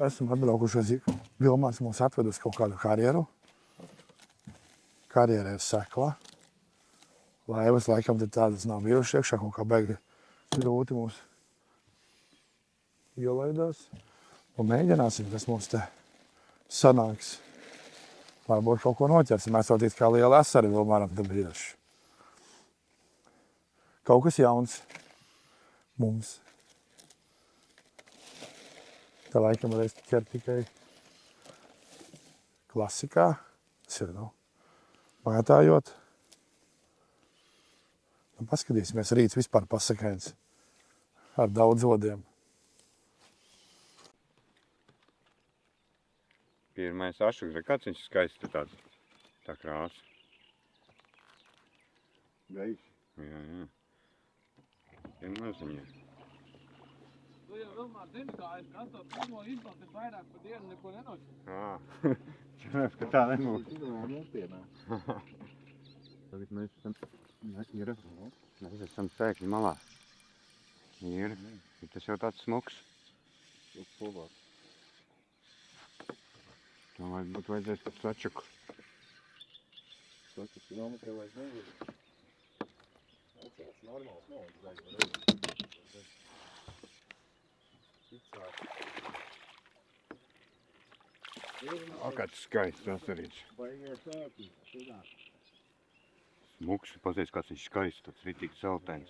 esam atbraukuši Vilmāns mūs atved uz kaut kādu karjeru. Karjera ir sekla. Laivas laikam tad tādas nav bijušas iekšā, kaut kā beigi grūti mūs ielaidās. Un mēģināsim, kas mums te sanāks. Varbūt kaut ko noķersim. Mēs vēl tīt kā liela esari Vilmāram te bijuši. Kaut kas jauns mums. Tā laikam reiz ķer tikai klasikā. Tas ir, mētājot. Un paskatīsimies, rīts vispār pasakains ar daudz odiem. Pirmais ašuks, kāds viņš skaists tāds, tā krāsa. Gaiši. Jā. Ir maziņi. Tu jau Vilmār zini, kā es to pirmo izpauti vairāk pa dienu neko nenošķiru. Cerams, ka tā nebūs. Tagad mēs esam sēkļi malā. Ir. Tas jau tāds smuks. Tā vajadzēs pat sačuku. Sačuku kilometri vairs nevar. Tas normāls nav. Kāds skaists tas arī. Smuks, pazies, kāds viņš skaists, tāds ritīgi zeltains.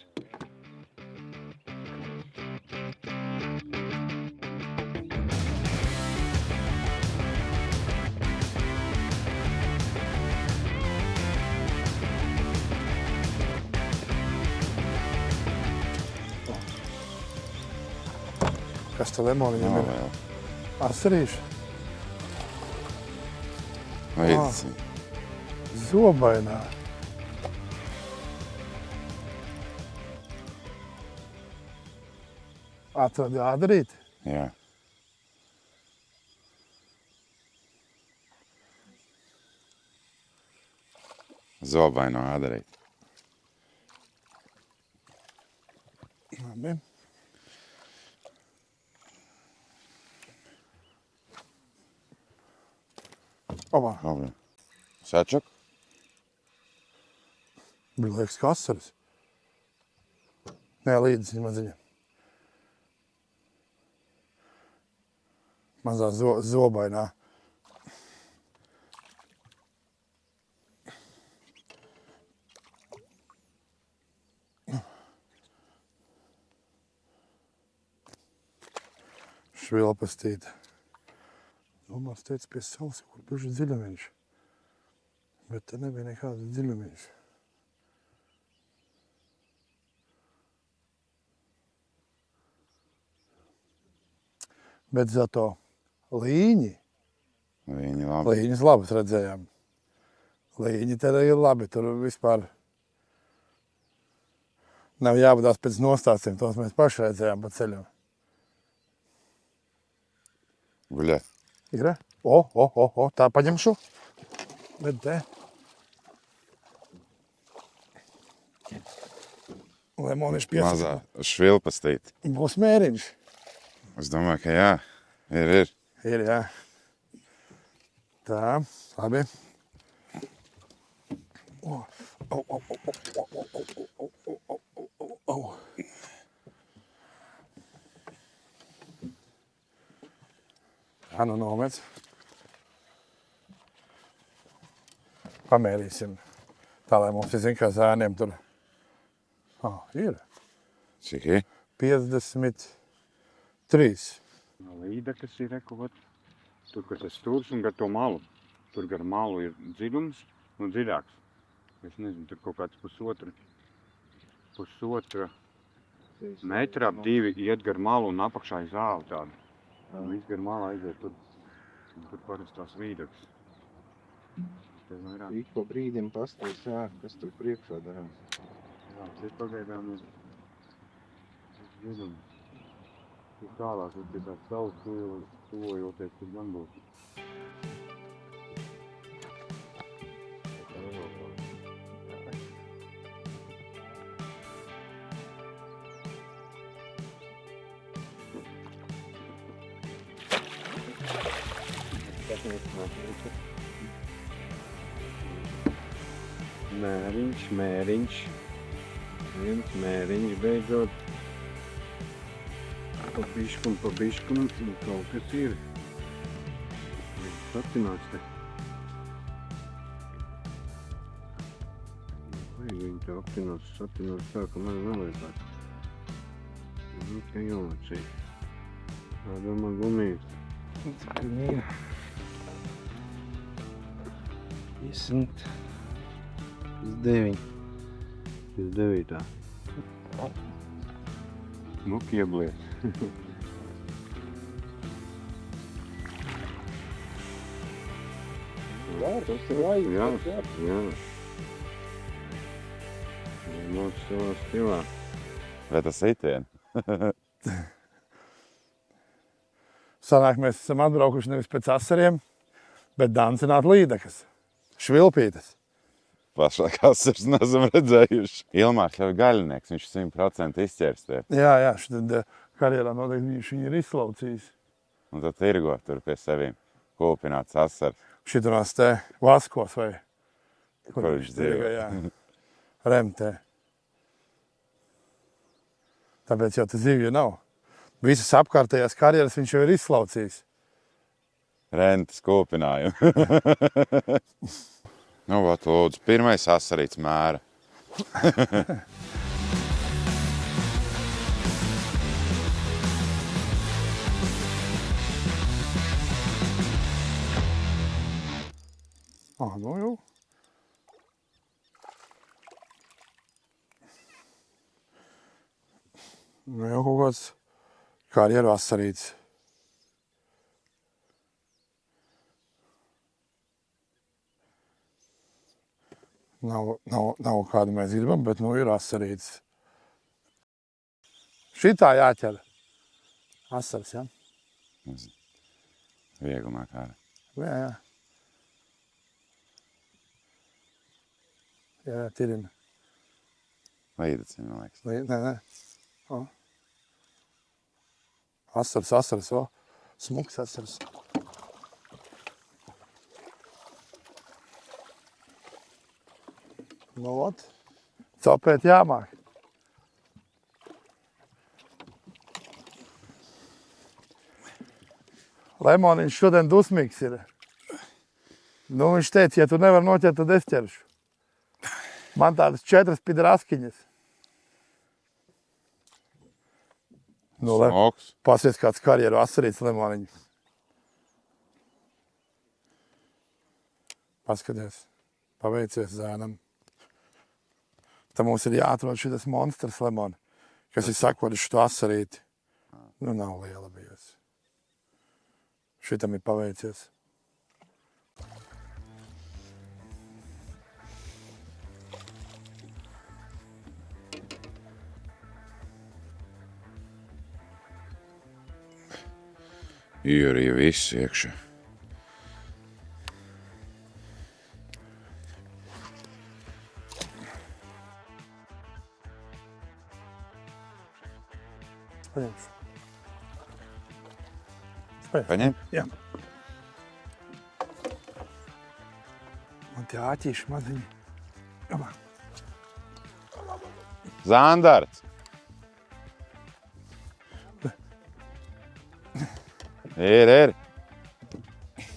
Kas te lemoniņam ir? Asarīši? Zobainā. Atradi ādarīti? Jā. Zobaino ādarīti. Labi. Opa. Sačuk? Bija liekas, ka asaris. Nē, līdzi maziņa. Mazā zobainā. Švilpastīte. Domās teica pie salas, kur bišķi dziļumiņš. Bet te nebija nekāds dziļumiņš. Bet zato līņi. Līņi labi. Līņas labas redzējām. Līņi te ir labi, tur vispār nav jāvadās pēc nostāstiem, tos mēs paši redzējām pa ceļam. Guļē. Ir? Tā paņemšu. Bet te. Lemoniši piesaka. Mazā švilpastīt. Būs mēriņš. Es domāju, ka jā. Ir. Ir, jā. Tā, labi. Tā, nomēc. Pamērīsim. Tā, lai mums ir, kā zēniem tur. Ir. Cik ir? 53. Līda, kas ir rekot. Tur, kas ir stūrs un gar to malu. Tur gar malu ir dziļums un dziļāks. Es nezinu, tur kaut kāds pusotra metra ap 2 iet gar malu un apakšā ir zāle tāda. Viss gar malu aiziet tur. Tur parasti tās vīdaks. Ik pa brīdim pastāst, kas tur priekšā darās. Jā, šeit pagaidām ir dziļums. Tur tālāk ir pie tāds savs tuvojoties, kur gan būs. Mēriņš. Viens mēriņš beidzot. Pa biškum, un kaut kas ir. Satināts te. Viņi te aptinās tā, ka man nevajadzētu. Te jāmacī. Tāda man gumija. Mīra. 59. 29. Nu, kiebliet. Jā, tas ir laika. Jā. Mūsu savā stilā. Vai tas itien? Sanāk, mēs esam atbraukuši nevis pēc asariem, bet dancināt līdekas, švilpītes. Plašāk asars neesam redzējuši. Ilmārs jau ir gaļinieks, viņš 100% izķers tie. Jā, šitad karjerā noteikti viņš viņu ir izslaucījis. Un tad tirgo tur pie sevīm kūpināts asars. Šiturās te vaskos vai Kur viņš dzīvo. Jā, remtē. Tāpēc jau te zivju nav. Visas apkārtējās karjeras viņš jau ir izslaucījis. Rentes kūpinājumu. Nu, vat lūdzu, pirmais asarīts mēra. Nu jau. Nu jau kaut kāds karjeru asarīts. Nav kādu mēs gribam, bet nu ir asarīts. Šitā jāķer. Asars, ja? Viegumā kāra. Jā. Jā, tirina. Līdecim, man liekas. Nē. Asars, smuks asars. Nu, ot, copēt jāmāk. Lemoniņš šodien dusmīgs ir. Nu, viņš teica, ja tu nevar noķert, tad es ķeršu. Man tādas 4 pidraskiņas. Nu, Smoks. Pasies kāds karjeru asarīts lemoniņš. Paskaties, paveicies zēnam. Tā mums ir jāatrod šitas monstrs lemoni, kas ir sakoļuši to asarīti. Nu, nav liela bijusi. Šitam ir paveicies. Jūrija viss iekšā. Paņemšu. Paņem? Jā. Man tie āķīši maziņi. Jamā. Zandarts! Ir.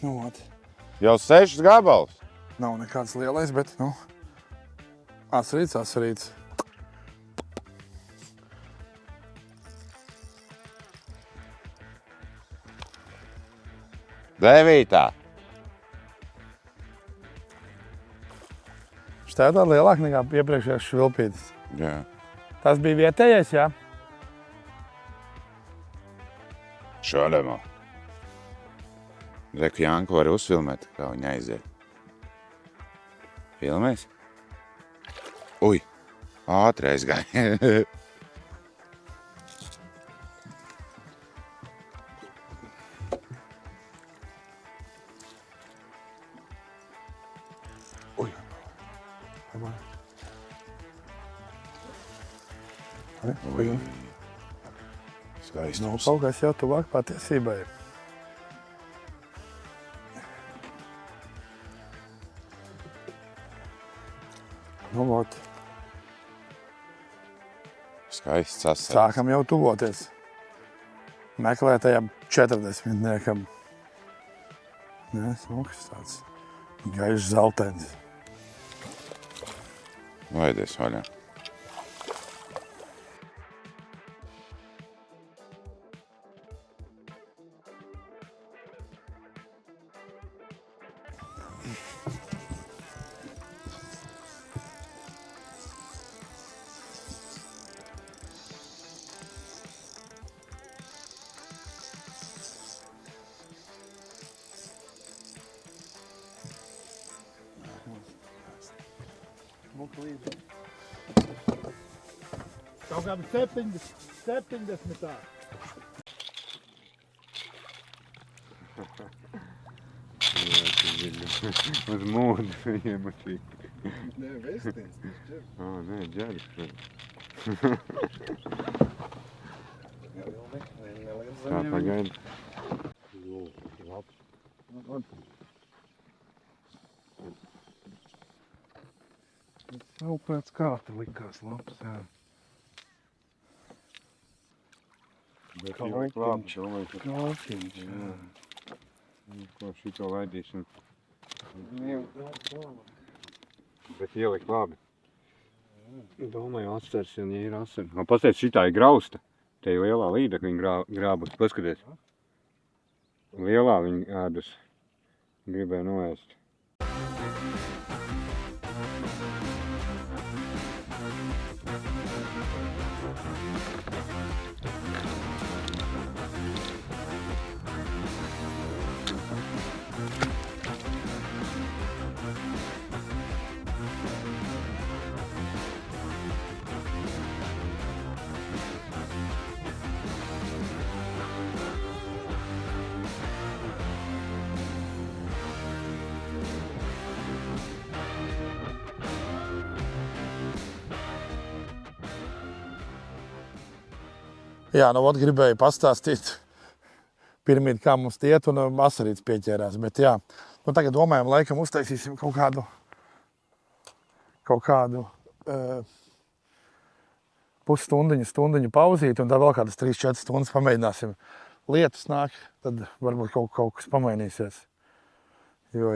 Nu, ot. Jau 6 gabals. Nav nekāds lielais, bet, nu, asarīts. 9. Šitā ir tāda lielāka nekā iepriekšējās švilpītes. Jā. Tas bija vietējais, jā? Šādamā. Reku Janku var uzfilmēt, kā viņa aiziet. Filmēs? Ui, ātri aizgāja. Ui. Skaisti. Nu, kaut kas jau tuvāk patiesībai. Nu, vot. Skaists asaris. Sākam jau tuvoties. Meklētajam 40-niekam. Nē, smuks tāds gaišs zeltens. Laidies vaļā. Kaut kādi 70. Uz mūdu viņiem šī. Nē, vestins, tas ķer. Nē, ģēris. Tā pagaida. Vēl pēc kārta likās labs, jā. Bet jau klāp, domāju, ka Kalkiņš, jā. ko šito laidīšanu. Jau daudz labāk. Bet ielikt labi. Domāju, atstars, ja ir asari. Man pasēc, šitā ir grausta. Te ir lielā līdaka, viņa grābus. Paskaties. Lielā viņa ēdus. Gribēja noēst. Jā, nu, ot, gribēju pastāstīt pirmīt, kā mums iet, un asarīts pieķērās. Bet jā, nu, tagad domājam, laikam uztaisīsim kaut kādu pusstundiņu pauzīt, un tad vēl kādas 3-4 stundas pamēģināsim. Lietus nāk, tad varbūt kaut kas pamainīsies. Jo,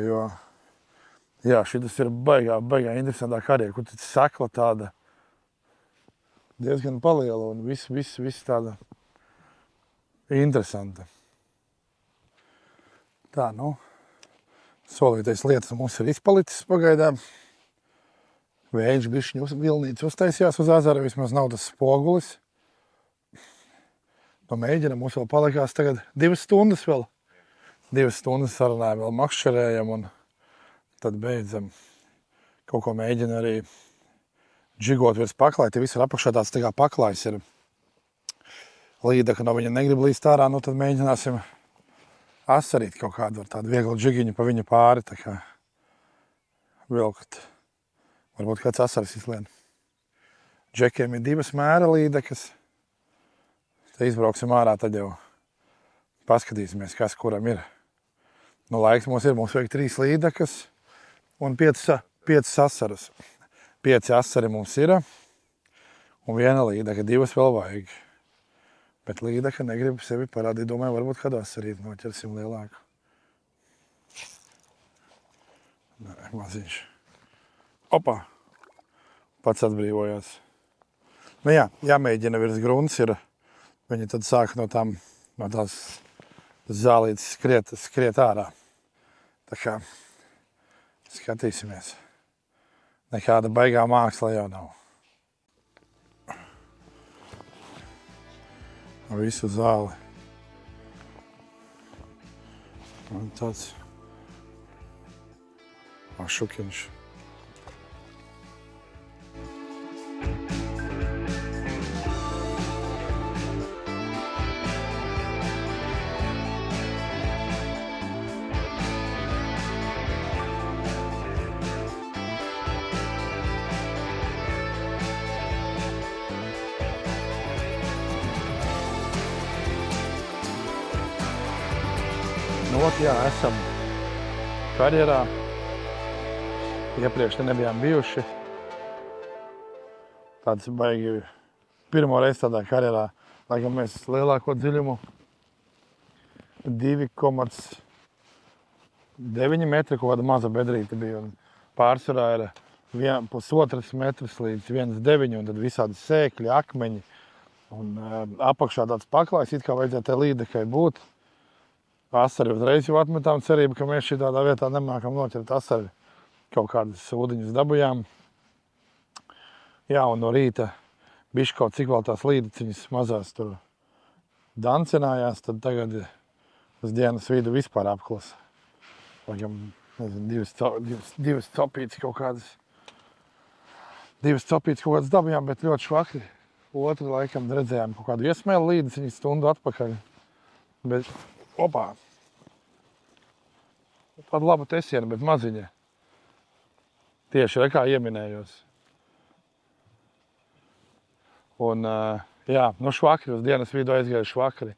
jā, šitas ir baigā interesantā karjera, kur tad sakla tāda diezgan paliela un viss tāda interesanta. Tā, nu, solītais lietas mums ir izpalicis pagaidām. Vējš bišķiņu vilnīts uztaisījās uz ezera, vismaz nav tas spogulis. Nu, mēģinam, mums vēl palikās tagad 2 stundas vēl. 2 stundas sarunājam, vēl makšķerējam un tad beidzam. Kaut ko mēģina arī džigot virs paklāja, te visur apakšā tāds tā kā paklājs ir līdaka, no viņa negrib līst ārā, nu tad mēģināsim asarīt kaut kādu ar tādu vieglu džigiņu pa viņa pāri, tā kā vilkt. Varbūt kāds asaris izlien. Džekiem ir 2 mēra līdakas. Te izbrauksim ārā, tad jau paskatīsimies, kas kuram ir. Nu, laiks mums vajag 3 līdakas un 5 asarus. 5 asari mums ir, un 1 līdaka, 2 vēl vajag. Bet līdaka negrib sevi parādīt, domāju, varbūt kādu asarīt noķersim lielāku. Nē, maziņš. Opa! Pats atbrīvojās. Nu jā, jāmēģina virs grunts ir, viņi tad sāk no tās zālītes skriet ārā. Tā kā skatīsimies. Nekāda baigā māksla jau nav. Visu zāli. Un tāds šukiņš. Jā, esam karjerā. Iepriekš te nebijām bijuši. tāds baigi pirmo reizi tādā karjerā, laikam mēs lielāko dziļumu 2,9 metri, kaut kāda maza bedrīte bija. Un pārsvarā ir 1,5 metrs līdz 1,9 un tad visādi sēkļi, akmeņi. Un apakšā tāds paklājs, it kā vajadzēja te līdekai būt. Asari uzreiz jau atmetām cerību, ka mēs šī tādā vietā nemākam noķert asari. Kaut kādas ūdeņus dabujām. Jā, un no rīta bišķi kaut cik vēl tās līdeciņas mazās tur dancinājās, tad tagad uz dienas vidu vispār apklasa. Laikam, nezinu, divas copītes kaut kādas. Divas copītes kaut kādas dabujām, bet ļoti švakri. Otru laikam redzējām kaut kādu iesmēlu līdeciņu stundu atpakaļ. Bet, opā. Tāda laba tesiena, bet maziņa. Tieši rekā ieminējos. Un, jā, no švakri, uz dienas vidu aizgāja švakri.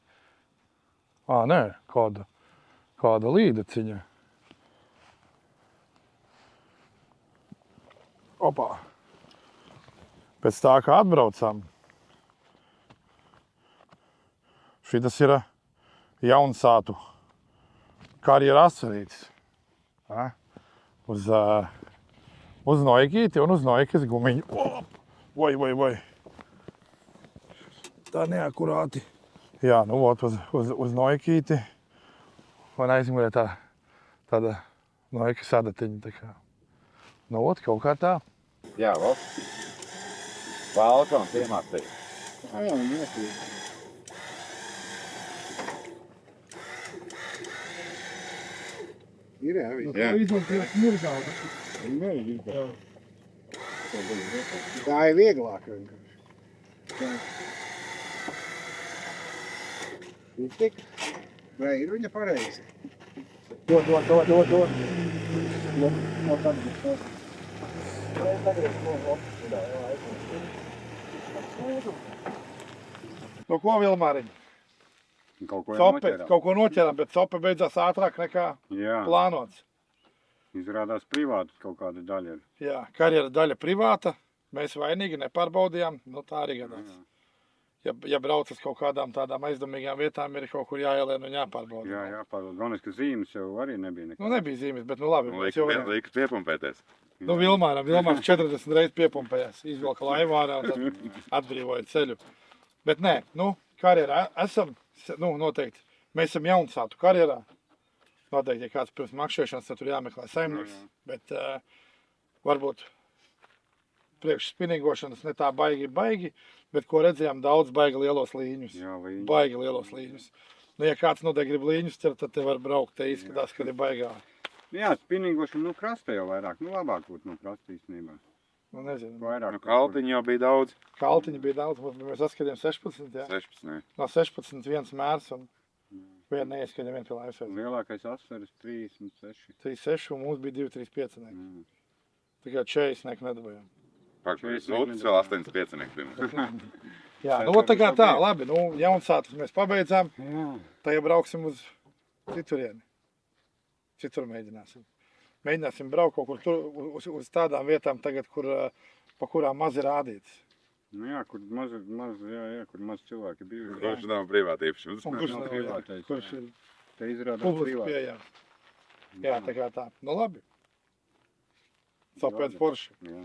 Nē, kāda līdeciņa. Opā. Pēc tā, kā atbraucām, šitas ir jaunsātu karjera asarītis. Uz noikīti un uz noikas gumiņu. Voi. Tā neakurāti. Jā, nu vot uz noikīti. Un aizmugurē tāda noika sadatiņa. Tā kā. Nu vot, kaut kā tā. Jā, vēl. Valka un piemācīja. Jā, nokļūt. Ir, jā, viņi. Jā. Tā ir vieglāk vienkārši. Ir tik? Vai ir viņa pareizi? Dod. No tad. Nu ko, Vilmāriņ? Kaut ko Kaut ko noķeram, bet sope beidzās ātrāk nekā Jā, plānots. izrādās privāta kaut kāda daļa ir. Jā, karjera daļa privāta. Mēs vainīgi nepārbaudījām. Nu tā arī gadās. Ja brauc uz kaut kādām tādām aizdomīgām vietām, ir kaut kur jāielien un jāpārbauda. Jā, jāpārbauda. Galvenais, ka zīmes jau arī nebija nekā. Nu nebija zīmes, bet nu labi. mēs jau varējām. Liekas piepumpēties. Nu Vilmārs 40 reizes piepumpējās. Izvilka laivu ārā un tad atbrīvoja ceļu. Bet nē, nu karjerā esam, nu noteikti. Mēs esam jaunsātu karjerā. Noteikti, ja kāds pirms makšķēšanas, tad tur jāmeklē saimnieks. Bet varbūt priekš spinīgošanas ne tā baigi, bet ko redzējām, daudz baigi lielos līņus. Jā, līņi. Baigi lielos līņus. Nu, ja kāds noteikti grib līņus ķert, tad te var braukt. Te izskatās, kad ir baigā. Jā, spinīgošana, nu krasta jau vairāk. Nu labāk būtu no krasta īstenībā. Nu, nezinu. Vairāk. Nu, kaltiņi jau bija daudz. Kaltiņi bija daudz, mēs atskatījām 16, jā. 16. No 16 viens mērs un viena neieskaņa vien pie laivas. Lielākais asaris 36. 3,6 un mums bija 2,35. Mm. Tikai 40 neko nedabājām. Pagājums lūdzu vēl 85 bija. Jā, nu tā kā tā, labi, nu jaunsātus mēs pabeidzām. Jā. Tagad brauksim uz citurieni. Citur mēģināsim. Mēģināsim braukt kaut kur tur, uz tādām vietām tagad, pa kurām maz ir rādīts. Nu jā, kur maz cilvēki bija. Kurš nav privāti īpašums? Un kurš nav nav, privātais, kurš jā. ir Te izrādās publiski privāti. pieejams. Jā, tā kā tā. Nu labi. Sopēc porši. Jā.